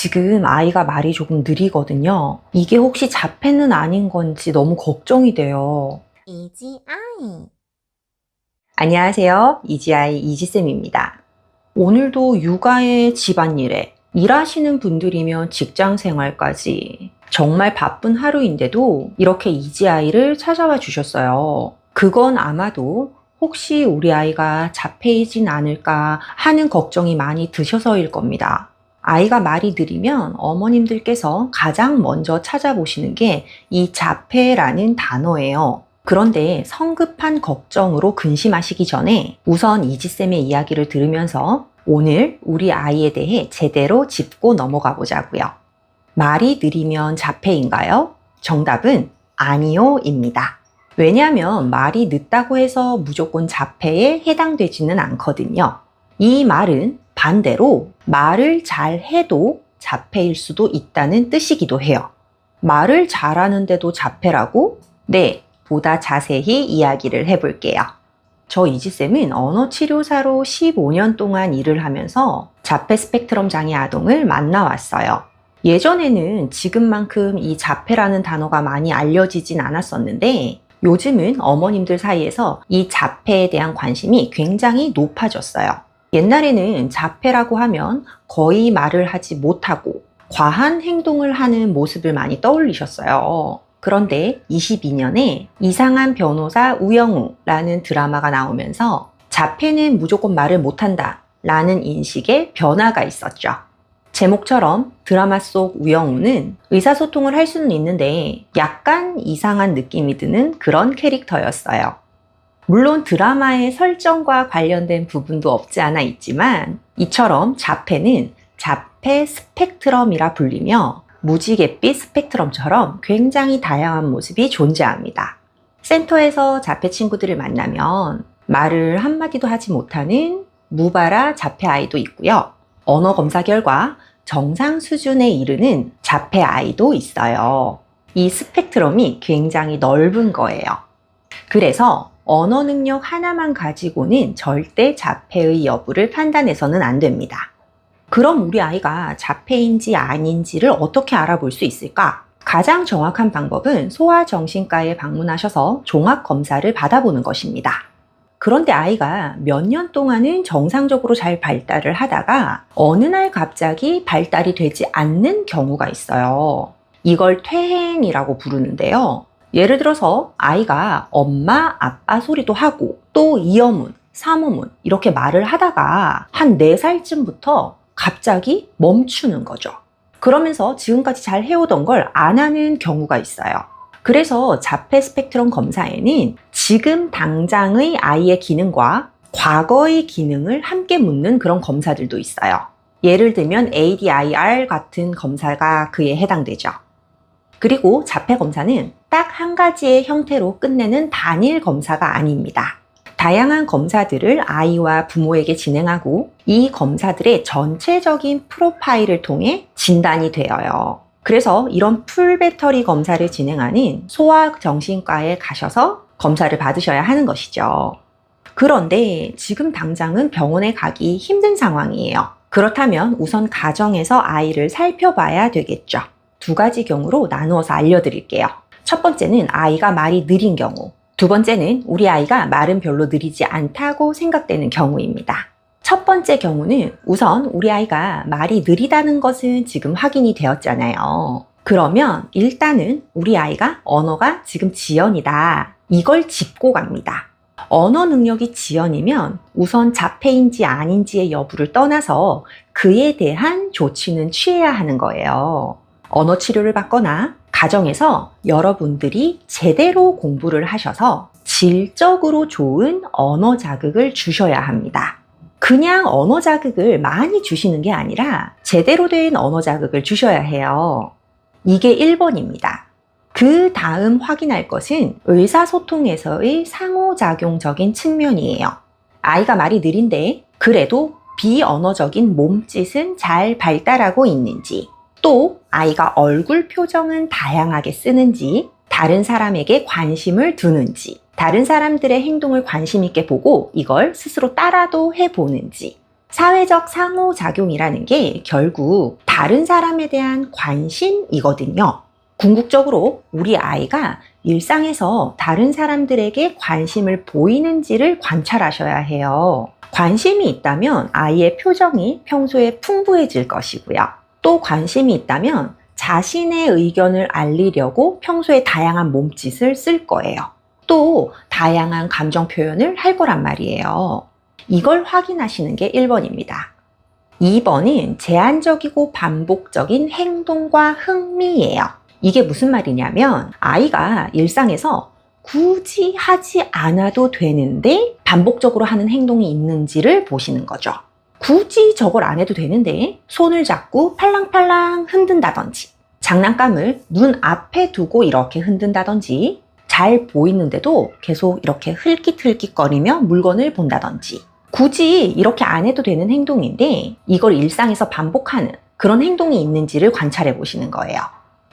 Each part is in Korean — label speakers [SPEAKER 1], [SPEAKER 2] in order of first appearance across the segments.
[SPEAKER 1] 지금 아이가 말이 조금 느리거든요. 이게 혹시 자폐는 아닌 건지 너무 걱정이 돼요.
[SPEAKER 2] 이지아이.
[SPEAKER 1] 안녕하세요. 이지아이 이지쌤입니다. 오늘도 육아에 집안일에 일하시는 분들이면 직장 생활까지 정말 바쁜 하루인데도 이렇게 이지아이를 찾아와 주셨어요. 그건 아마도 혹시 우리 아이가 자폐이진 않을까 하는 걱정이 많이 드셔서일 겁니다. 아이가 말이 느리면 어머님들께서 가장 먼저 찾아보시는 게 이 자폐라는 단어예요. 그런데 성급한 걱정으로 근심하시기 전에 우선 이지쌤의 이야기를 들으면서 오늘 우리 아이에 대해 제대로 짚고 넘어가 보자고요. 말이 느리면 자폐인가요? 정답은 아니요입니다. 왜냐하면 말이 늦다고 해서 무조건 자폐에 해당되지는 않거든요. 이 말은 반대로 말을 잘 해도 자폐일 수도 있다는 뜻이기도 해요. 말을 잘하는데도 자폐라고? 네, 보다 자세히 이야기를 해볼게요. 저 이지쌤은 언어치료사로 15년 동안 일을 하면서 자폐 스펙트럼 장애 아동을 만나왔어요. 예전에는 지금만큼 이 자폐라는 단어가 많이 알려지진 않았었는데 요즘은 어머님들 사이에서 이 자폐에 대한 관심이 굉장히 높아졌어요. 옛날에는 자폐라고 하면 거의 말을 하지 못하고 과한 행동을 하는 모습을 많이 떠올리셨어요. 그런데 22년에 이상한 변호사 우영우라는 드라마가 나오면서 자폐는 무조건 말을 못한다 라는 인식에 변화가 있었죠. 제목처럼 드라마 속 우영우는 의사소통을 할 수는 있는데 약간 이상한 느낌이 드는 그런 캐릭터였어요. 물론 드라마의 설정과 관련된 부분도 없지 않아 있지만 이처럼 자폐는 자폐 스펙트럼이라 불리며 무지갯빛 스펙트럼처럼 굉장히 다양한 모습이 존재합니다. 센터에서 자폐 친구들을 만나면 말을 한마디도 하지 못하는 무발화 자폐 아이도 있고요. 언어 검사 결과 정상 수준에 이르는 자폐 아이도 있어요. 이 스펙트럼이 굉장히 넓은 거예요. 그래서 언어 능력 하나만 가지고는 절대 자폐의 여부를 판단해서는 안 됩니다. 그럼 우리 아이가 자폐인지 아닌지를 어떻게 알아볼 수 있을까? 가장 정확한 방법은 소아정신과에 방문하셔서 종합검사를 받아보는 것입니다. 그런데 아이가 몇 년 동안은 정상적으로 잘 발달을 하다가 어느 날 갑자기 발달이 되지 않는 경우가 있어요. 이걸 퇴행이라고 부르는데요. 예를 들어서 아이가 엄마, 아빠 소리도 하고 또 이어문, 사모문 이렇게 말을 하다가 한 4살쯤부터 갑자기 멈추는 거죠. 그러면서 지금까지 잘 해오던 걸 안 하는 경우가 있어요. 그래서 자폐 스펙트럼 검사에는 지금 당장의 아이의 기능과 과거의 기능을 함께 묻는 그런 검사들도 있어요. 예를 들면 ADIR 같은 검사가 그에 해당되죠. 그리고 자폐 검사는 딱 한 가지의 형태로 끝내는 단일 검사가 아닙니다. 다양한 검사들을 아이와 부모에게 진행하고 이 검사들의 전체적인 프로파일을 통해 진단이 되어요. 그래서 이런 풀배터리 검사를 진행하는 소아정신과에 가셔서 검사를 받으셔야 하는 것이죠. 그런데 지금 당장은 병원에 가기 힘든 상황이에요. 그렇다면 우선 가정에서 아이를 살펴봐야 되겠죠. 2가지 경우로 나누어서 알려드릴게요. 첫 번째는 아이가 말이 느린 경우. 2번째는 우리 아이가 말은 별로 느리지 않다고 생각되는 경우입니다. 첫 번째 경우는 우선 우리 아이가 말이 느리다는 것은 지금 확인이 되었잖아요. 그러면 일단은 우리 아이가 언어가 지금 지연이다. 이걸 짚고 갑니다. 언어 능력이 지연이면 우선 자폐인지 아닌지의 여부를 떠나서 그에 대한 조치는 취해야 하는 거예요. 언어 치료를 받거나 가정에서 여러분들이 제대로 공부를 하셔서 질적으로 좋은 언어 자극을 주셔야 합니다. 그냥 언어 자극을 많이 주시는 게 아니라 제대로 된 언어 자극을 주셔야 해요. 이게 1번입니다. 그 다음 확인할 것은 의사소통에서의 상호작용적인 측면이에요. 아이가 말이 느린데 그래도 비언어적인 몸짓은 잘 발달하고 있는지, 또 아이가 얼굴 표정은 다양하게 쓰는지, 다른 사람에게 관심을 두는지, 다른 사람들의 행동을 관심 있게 보고 이걸 스스로 따라도 해보는지, 사회적 상호작용이라는 게 결국 다른 사람에 대한 관심이거든요. 궁극적으로 우리 아이가 일상에서 다른 사람들에게 관심을 보이는지를 관찰하셔야 해요. 관심이 있다면 아이의 표정이 평소에 풍부해질 것이고요. 또 관심이 있다면 자신의 의견을 알리려고 평소에 다양한 몸짓을 쓸 거예요. 또 다양한 감정 표현을 할 거란 말이에요. 이걸 확인하시는 게 1번입니다. 2번은 제한적이고 반복적인 행동과 흥미예요. 이게 무슨 말이냐면 아이가 일상에서 굳이 하지 않아도 되는데 반복적으로 하는 행동이 있는지를 보시는 거죠. 굳이 저걸 안 해도 되는데 손을 잡고 팔랑팔랑 흔든다든지, 장난감을 눈 앞에 두고 이렇게 흔든다든지, 잘 보이는데도 계속 이렇게 흘깃흘깃거리며 물건을 본다든지, 굳이 이렇게 안 해도 되는 행동인데 이걸 일상에서 반복하는 그런 행동이 있는지를 관찰해 보시는 거예요.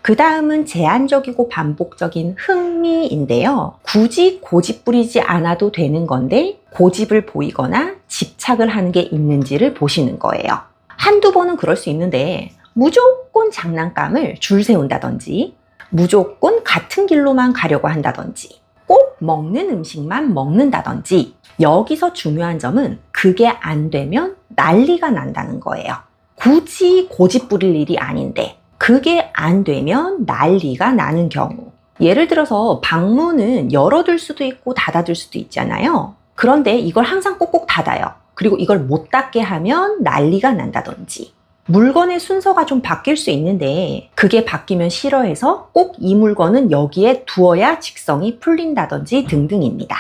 [SPEAKER 1] 그 다음은 제한적이고 반복적인 흥미인데요. 굳이 고집 부리지 않아도 되는 건데 고집을 보이거나 집착을 하는 게 있는지를 보시는 거예요. 한두 번은 그럴 수 있는데 무조건 장난감을 줄 세운다든지, 무조건 같은 길로만 가려고 한다든지, 꼭 먹는 음식만 먹는다든지, 여기서 중요한 점은 그게 안 되면 난리가 난다는 거예요. 굳이 고집 부릴 일이 아닌데 그게 안 되면 난리가 나는 경우. 예를 들어서 방문은 열어둘 수도 있고 닫아둘 수도 있잖아요. 그런데 이걸 항상 꼭꼭 닫아요. 그리고 이걸 못 닫게 하면 난리가 난다든지, 물건의 순서가 좀 바뀔 수 있는데 그게 바뀌면 싫어해서 꼭 이 물건은 여기에 두어야 직성이 풀린다든지 등등입니다.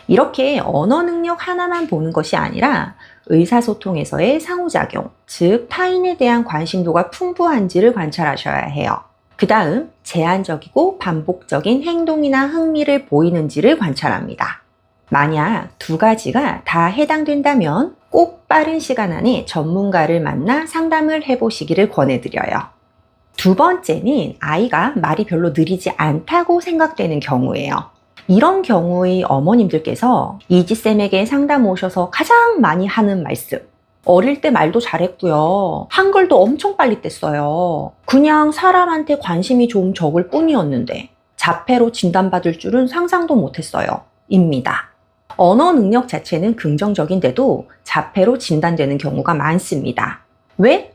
[SPEAKER 1] 이렇게 언어 능력 하나만 보는 것이 아니라 의사소통에서의 상호작용, 즉 타인에 대한 관심도가 풍부한지를 관찰하셔야 해요. 그 다음 제한적이고 반복적인 행동이나 흥미를 보이는지를 관찰합니다. 만약 두 가지가 다 해당된다면 꼭 빠른 시간 안에 전문가를 만나 상담을 해보시기를 권해드려요. 두 번째는 아이가 말이 별로 느리지 않다고 생각되는 경우예요. 이런 경우의 어머님들께서 이지쌤에게 상담 오셔서 가장 많이 하는 말씀, 어릴 때 말도 잘했고요, 한글도 엄청 빨리 뗐어요, 그냥 사람한테 관심이 좀 적을 뿐이었는데 자폐로 진단받을 줄은 상상도 못했어요 입니다. 언어 능력 자체는 긍정적인데도 자폐로 진단되는 경우가 많습니다. 왜?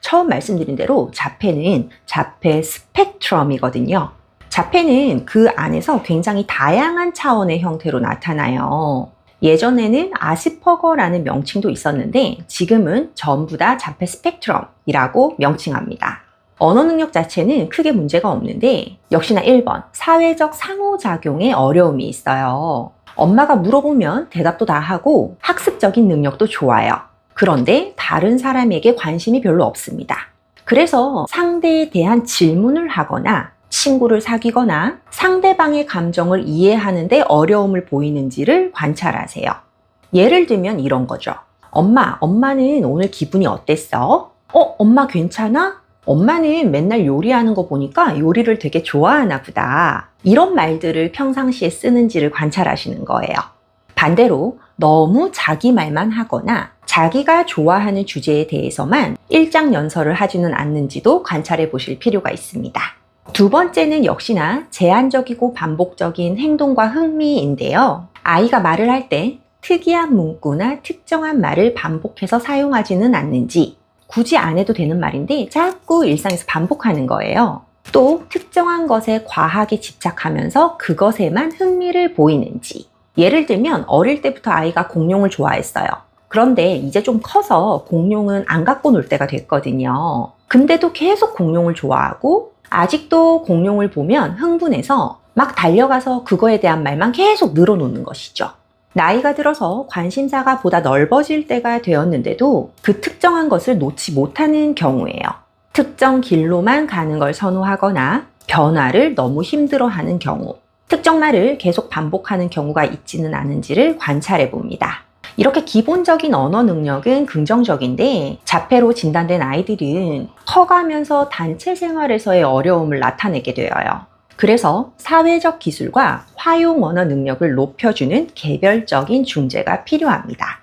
[SPEAKER 1] 처음 말씀드린 대로 자폐는 자폐 스펙트럼이거든요. 자폐는 그 안에서 굉장히 다양한 차원의 형태로 나타나요. 예전에는 아스퍼거라는 명칭도 있었는데 지금은 전부 다 자폐 스펙트럼이라고 명칭합니다. 언어 능력 자체는 크게 문제가 없는데 역시나 1번, 사회적 상호작용에 어려움이 있어요. 엄마가 물어보면 대답도 다 하고 학습적인 능력도 좋아요. 그런데 다른 사람에게 관심이 별로 없습니다. 그래서 상대에 대한 질문을 하거나 친구를 사귀거나 상대방의 감정을 이해하는데 어려움을 보이는지를 관찰하세요. 예를 들면 이런 거죠. 엄마는 오늘 기분이 어땠어? 엄마 괜찮아? 엄마는 맨날 요리하는 거 보니까 요리를 되게 좋아하나 보다. 이런 말들을 평상시에 쓰는지를 관찰하시는 거예요. 반대로 너무 자기 말만 하거나 자기가 좋아하는 주제에 대해서만 일장연설을 하지는 않는지도 관찰해 보실 필요가 있습니다. 두 번째는 역시나 제한적이고 반복적인 행동과 흥미인데요. 아이가 말을 할 때 특이한 문구나 특정한 말을 반복해서 사용하지는 않는지, 굳이 안 해도 되는 말인데 자꾸 일상에서 반복하는 거예요. 또 특정한 것에 과하게 집착하면서 그것에만 흥미를 보이는지. 예를 들면 어릴 때부터 아이가 공룡을 좋아했어요. 그런데 이제 좀 커서 공룡은 안 갖고 놀 때가 됐거든요. 근데도 계속 공룡을 좋아하고 아직도 공룡을 보면 흥분해서 막 달려가서 그거에 대한 말만 계속 늘어놓는 것이죠. 나이가 들어서 관심사가 보다 넓어질 때가 되었는데도 그 특정한 것을 놓지 못하는 경우예요. 특정 길로만 가는 걸 선호하거나 변화를 너무 힘들어하는 경우, 특정 말을 계속 반복하는 경우가 있지는 않은지를 관찰해 봅니다. 이렇게 기본적인 언어 능력은 긍정적인데 자폐로 진단된 아이들은 커가면서 단체 생활에서의 어려움을 나타내게 되어요. 그래서 사회적 기술과 화용 언어 능력을 높여주는 개별적인 중재가 필요합니다.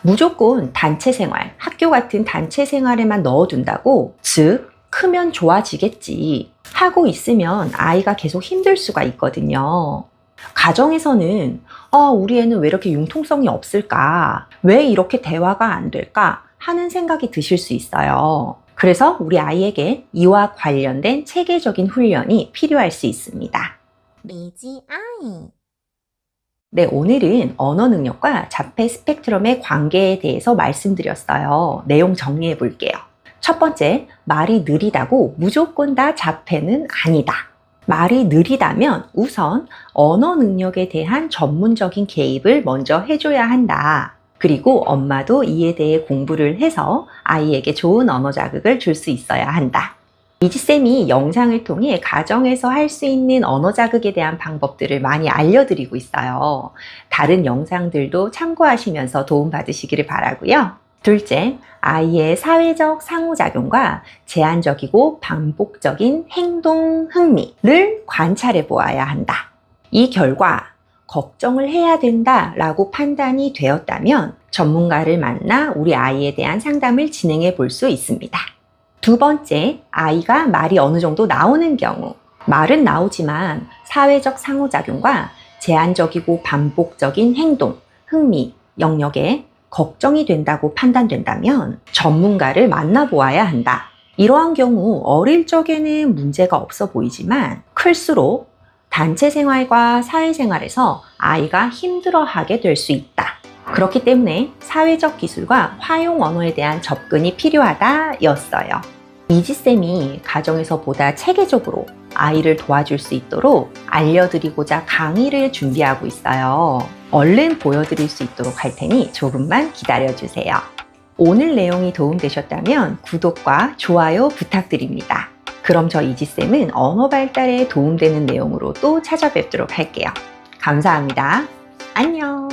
[SPEAKER 1] 무조건 단체 생활, 학교 같은 단체 생활에만 넣어둔다고, 즉, 크면 좋아지겠지 하고 있으면 아이가 계속 힘들 수가 있거든요. 가정에서는 우리 애는 왜 이렇게 융통성이 없을까? 왜 이렇게 대화가 안 될까? 하는 생각이 드실 수 있어요. 그래서 우리 아이에게 이와 관련된 체계적인 훈련이 필요할 수 있습니다.
[SPEAKER 2] 리지 아이.
[SPEAKER 1] 네, 오늘은 언어 능력과 자폐 스펙트럼의 관계에 대해서 말씀드렸어요. 내용 정리해 볼게요. 첫 번째, 말이 느리다고 무조건 다 자폐는 아니다. 말이 느리다면 우선 언어 능력에 대한 전문적인 개입을 먼저 해줘야 한다. 그리고 엄마도 이에 대해 공부를 해서 아이에게 좋은 언어 자극을 줄 수 있어야 한다. 이지쌤이 영상을 통해 가정에서 할 수 있는 언어 자극에 대한 방법들을 많이 알려드리고 있어요. 다른 영상들도 참고하시면서 도움받으시기를 바라고요. 둘째, 아이의 사회적 상호작용과 제한적이고 반복적인 행동 흥미를 관찰해 보아야 한다. 이 결과 걱정을 해야 된다라고 판단이 되었다면 전문가를 만나 우리 아이에 대한 상담을 진행해 볼 수 있습니다. 두 번째, 아이가 말이 어느 정도 나오는 경우, 말은 나오지만 사회적 상호작용과 제한적이고 반복적인 행동, 흥미, 영역에 걱정이 된다고 판단된다면 전문가를 만나보아야 한다. 이러한 경우 어릴 적에는 문제가 없어 보이지만 클수록 단체 생활과 사회생활에서 아이가 힘들어하게 될 수 있다. 그렇기 때문에 사회적 기술과 화용 언어에 대한 접근이 필요하다 였어요. 이지쌤이 가정에서 보다 체계적으로 아이를 도와줄 수 있도록 알려드리고자 강의를 준비하고 있어요. 얼른 보여드릴 수 있도록 할 테니 조금만 기다려주세요. 오늘 내용이 도움되셨다면 구독과 좋아요 부탁드립니다. 그럼 저 이지쌤은 언어 발달에 도움되는 내용으로 또 찾아뵙도록 할게요. 감사합니다. 안녕.